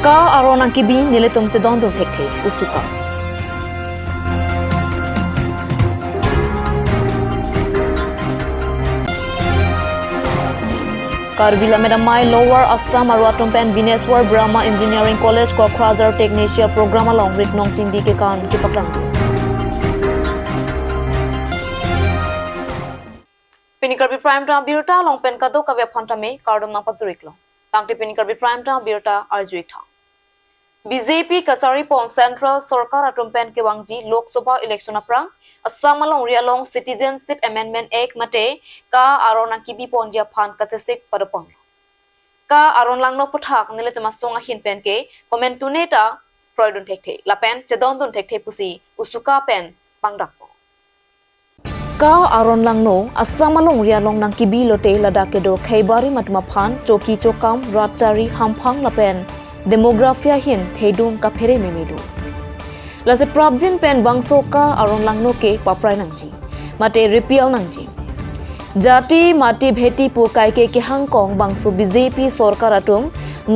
Ka arona kibi nilitum cedon dun thekhe usuka. Karbi Lamedamai Lower Assam Arwatumpen Vineswar Brahma Engineering College Kokrajar Technicia Program along with Nong Chindi ke kan kipaklang. Pini Karbi Prime Time Birta long pen kado kavya phantame kardom na pazuriklo. Tangti Pini Karbi Prime Time Birta arjuik tha. BJP Kachari Pon Central Sarkar Atumpen ke wangji Lok Sabha election aprang Assam along Rialong Citizenship Amendment Act mate ka arona kibi ponja phan kachesik padapang. Ka aron langno puthak nile tumasong ahin pen ke comment tuneta proidun thekhe lapen chedon dun thekhe pusi usuka pen pangdak. Ka aron langno Assam along Rialong nang kibi lote ladakedo khaibari matma phan choki chokam ratchari hamphang lapen demografia hin thedum ka phere memidu lase probjin pen bangso ka aron langno ke paprai nangji mate repeal nangji jati mati bheti pu kai ke hangkong bangso BJP sarkar atum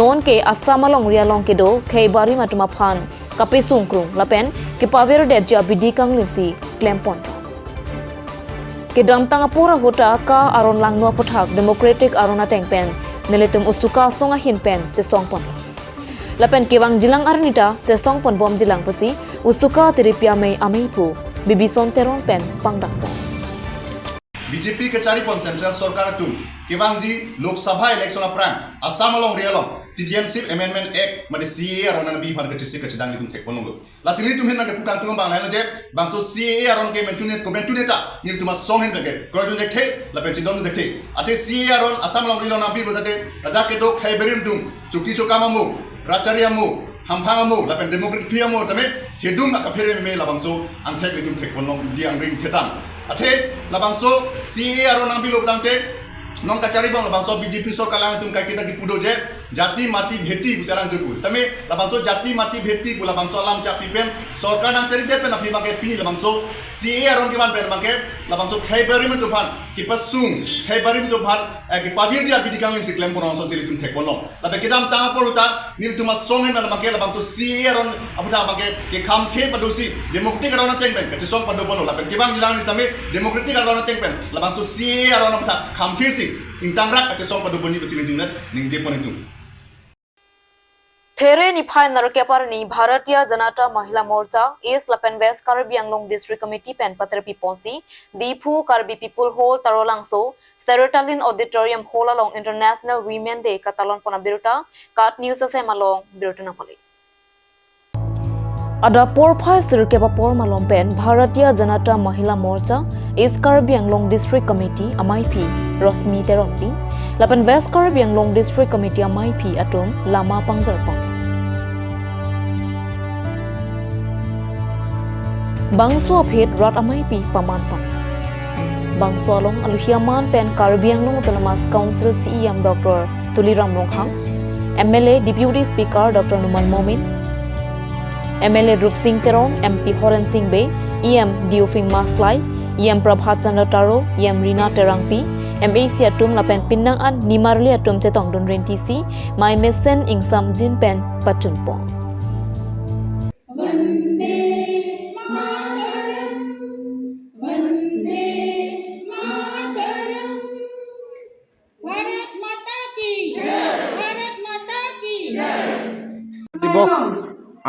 non ke Assam along Rialong ke do khaibari matuma phan kape sungkrung lapen ke paver de ja bidi kang limsi klempon ke damtang apura hota ka aron langno puthak democratic arona tengpen neletum usuka songa hin pen che songpon lapen kewang jilang arnita chesong pon bom jilang pasi usuka teripia mei ameipu bibison teron pen pangdakpo BJP Kachari Pon Central Sarkar Atum kewang ji Lok Sabha election aprang Assam along Rialong Citizenship Amendment Act made CAA aron nang bi phan kachisi kachidang litum thek ponong lasini tum hin nang pukang tung bang lain je bangso CAA aron ke mentune ta nil tuma song hin ke kroidun je khe lapen chidon de the ate CAA aron Assam along Rialong nang bi rodate ada ke do khaiberim dung chuki chokamamu Rachariamu, Hamphangamu, Lapen Democratic Piamu, Tame, Hedum Akapere me Labangso, and take Lidum take one Diang Ring Ketan. Ate, Labangso, CA Aronambi Lobdante, Non Kacharibang, Labangso, BJP Sokalantum Kakita Pudoje, Jati Mati Bheti, Busalan Tupus. Tame, Labangso, Jati Mati Bheti, Bulabangso Alam Chapipen, Sorkan and Charitet Pen Apibanke Pini Labangso, CA Arongivan Pen Banke, Labangso Kaiberim to Pan, Kipasung, Kaiberim to Pan, Akipavia Bidikang Siklempono, Silitum Tekono. Labekidam Tangaporuta, Niltuma Song and Banke, Labangso CA Aron Abuta Banke, Kam K Padusi, Democratic Arona Tempen, Kachison Padobono, Lapekivan Milan is a Democratic Arona Tempen, Labangso CA Arona Kam Kissing, in Tangrak at the song Padoboni Basilidunet, Ninjaponintum. There Nipai Narkeparni, Bharatiya Janata Mahila Morcha, East Lapen West Karbi Anglong District Committee Pen Patrapi Ponsi, Deepu Karbi People Hall Tarolangso, Serotalin Auditorium Hall along International Women Day Katalon Ponabirta, Kat News Asemalong, Birtanapoli. Ada Porpai Sirkepa Por Malompen, Bharatiya Janata Mahila Morcha, East Karbi Anglong District Committee, MIP, Rosmi Teronpi, Lapen West Karbi Anglong District Committee, MIP, Atum, Lama Pangzarpang. Bangso Phet Rat MIP Pamanpang. Bangso Along Aluhiaman Pen Karbi Anglong Autonomous Council CEM Dr. Tuliram Ronghang, MLA Deputy Speaker Dr. Numan Momin, MLA Rup Singh Terong, MP Horan Singh Bay, EM Diofing Maslai, EM Prabhat Chandra Taro, EM Rina Terangpi, MAC Atum Lapen Pinang An Nimarli Atum Chetong Dun Rentisi, Mai Mesen Ingsam Jin Pen Pachunpong. দিৱস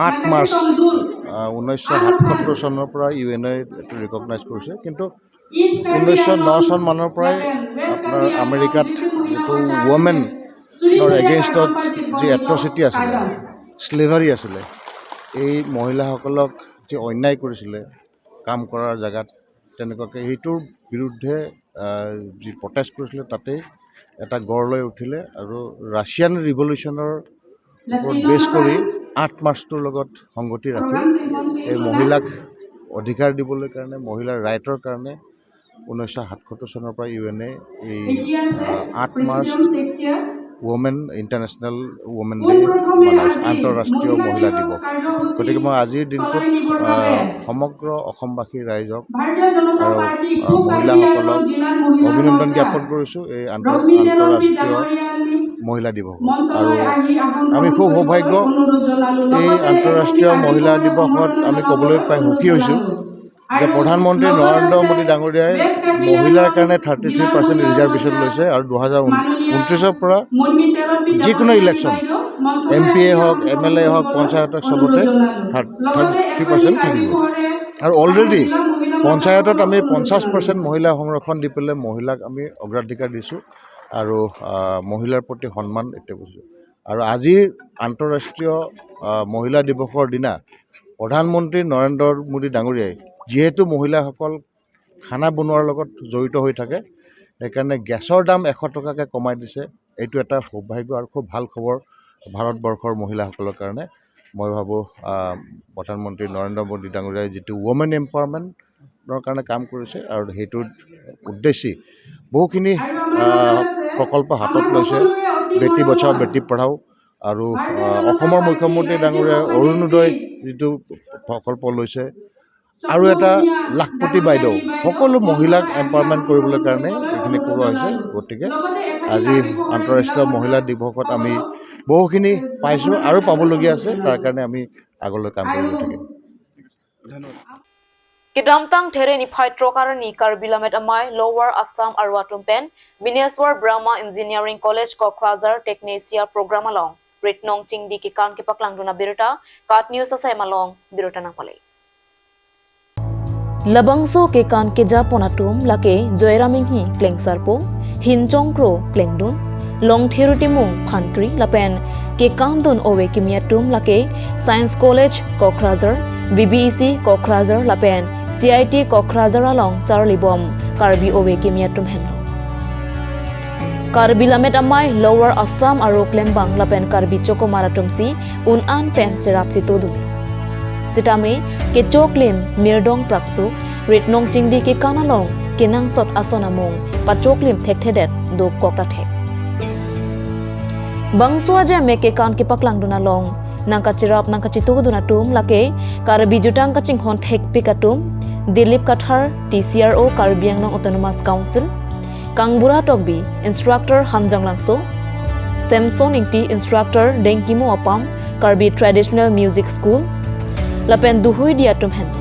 8 March 1977 চনৰ পৰা ইউএনএ recognise কৰিছে কিন্তু 1909 চন মানৰ পৰাই আপোনাৰ আমেৰিকাত যিটো ওমেনৰ এগেইনষ্টত যি এট্ৰচিটি আছিলে স্লেভাৰী আছিলে এই মহিলাসকলক যে অন্যায় কৰিছিলে কাম কৰাৰ জাগাত তেনেকুৱাকৈ সেইটোৰ বিৰুদ্ধে যি প্ৰটেষ্ট কৰিছিলে তাতে এটা গঢ় লৈ উঠিলে আৰু ৰাছিয়ান ৰিভলিউচনৰ ওপৰত বেছ কৰি 8 মাৰ্চটোৰ লগত সংগতি ৰাখি এই মহিলাক অধিকাৰ দিবলৈ কাৰণে মহিলাৰ ৰাইটৰ কাৰণে 1977 চনৰ পৰা ইউএনএ এই 8 March women international women day মানাইছে আন্তঃৰাষ্ট্ৰীয় মহিলা দিৱস গতিকে মই আজিৰ দিনটোত সমগ্ৰ অসমবাসী ৰাইজক আৰু মহিলাসকলক অভিনন্দন জ্ঞাপন কৰিছোঁ এই আন্তঃৰাষ্ট্ৰীয় মহিলা দিৱস আৰু আমি খুব সৌভাগ্য এই আন্তঃৰাষ্ট্ৰীয় মহিলা দিৱসত আমি ক'বলৈ পাই সুখী হৈছোঁ যে প্ৰধানমন্ত্ৰী নৰেন্দ্ৰ মোদী ডাঙৰীয়াই মহিলাৰ কাৰণে 33% ৰিজাৰ্ভেশ্যন লৈছে আৰু 2029 পৰা যিকোনো ইলেকশ্যন MP হওক MLA হওক পঞ্চায়তক চবতে 33% থাকিব আৰু অলৰেডি পঞ্চায়তত আমি 50% মহিলা সংৰক্ষণ দি পেলাই মহিলাক আমি অগ্ৰাধিকাৰ দিছোঁ আৰু মহিলাৰ প্ৰতি সন্মান এতিয়া কৰিছোঁ আৰু আজিৰ আন্তঃৰাষ্ট্ৰীয় মহিলা দিৱসৰ দিনা প্ৰধানমন্ত্ৰী নৰেন্দ্ৰ মোদী ডাঙৰীয়াই যিহেতু মহিলাসকল খানা বনোৱাৰ লগত জড়িত হৈ থাকে সেইকাৰণে গেছৰ দাম 100 টকাকৈ কমাই দিছে এইটো এটা সৌভাগ্য আৰু খুব ভাল খবৰ ভাৰতবৰ্ষৰ মহিলাসকলৰ কাৰণে মই ভাবোঁ প্ৰধানমন্ত্ৰী নৰেন্দ্ৰ মোদী ডাঙৰীয়াই যিটো ওমেন এম্পাৱাৰমেণ্টৰ কাৰণে কাম কৰিছে আৰু সেইটোৰ উদ্দেশ্যি বহুখিনি প্ৰকল্প হাতত লৈছে বেটি বচাও বেটি পঢ়াও আৰু অসমৰ মুখ্যমন্ত্ৰী ডাঙৰীয়াই অৰুণোদয় যিটো প্ৰকল্প লৈছে আৰু এটা লাখপতি বাইদেউ সকলো মহিলাক এম্পাৱাৰমেণ্ট কৰিবলৈ কাৰণে এইখিনি কৰোৱা হৈছে গতিকে আজি আন্তঃৰাষ্ট্ৰীয় মহিলা দিৱসত আমি বহুখিনি পাইছোঁ আৰু পাবলগীয়া আছে তাৰ কাৰণে আমি আগলৈ কাম কৰি থাকিম ধন্যবাদ Kidamtang Tere ni Paitrokar ni Karbi Lamet Amai Lower Assam Arwatumpen Bineswar Brahma Engineering College Kokrazar Technesia Program along Ritnong Chingdi ki kan ki paklang duna birta Kat News asai malong birta na pale Labangso ke kan ke Japonatum lake Joyraming hi Klengsarpo Hinchongkro Klengdun Long Thirutimung Phankri Lapen ke Kandun Owe Kimiatum lake Science College Kokrazar BBEC Kokrazar Lapen CIT Kokrazar along Charlie Bom Karbi Owe Kimiatum Henlo Karbi Lamet Amai Lower Assam Aro Klembang Lapen Karbi Choko Maratumsi Unan Pen Cherap Chitodun Sitame ke Choklim Mirdong Praksu Ritnong Chingdi ke Kanalong Kenang Sot Asonamong Pachoklim Thekthedet Do Koktathek Bangsua Jame ke kan ke paklang dunalong Nangka Chirap Nangka Chitoduna Tum Lake Karbi Jutang Kaching Hon Thek Pikatum Dilip Kathar TCRO Karbi Anglong Autonomous Council Kangbura Togbi Instructor Hamjang Langso Samson Ingti Instructor Denkimo Apam Karbi Traditional Music School Lapen Duhui Diatum Hendo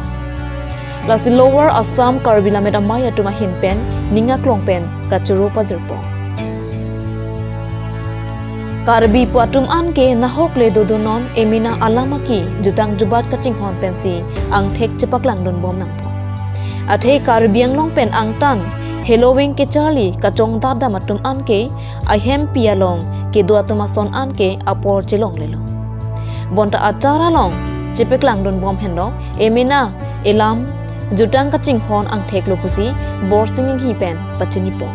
Lasi Lower Assam Karbi Lamet Amai Atuma Hinpen Ninga Klongpen Kachuru Pazerpo Karbi Puatum Anke Nahok Le Dodonon Emina Alamaki Jutang Jubat Kaching Hon Pensi Ang Thek Chepaklang Don Bom Nangpo Athe Karbi Anglong Pen Angtan Halloween ke Charlie Kachong Dada Matum Anke Ahem Pialong Ke Duatuma Son Anke Apor Chelong Lelo Bonta Achara Long Chepaklang Don Bom Hendo Emina Elam Jutang Kaching Hon Ang Thek Lokusi Bor Singing Hipen Pachinipo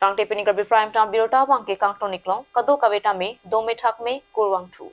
Tang Tepini Karbi Prime Time Birota Wangke Kang Toniklong Kado Kaveta Me 2 में 2 में kurwang 2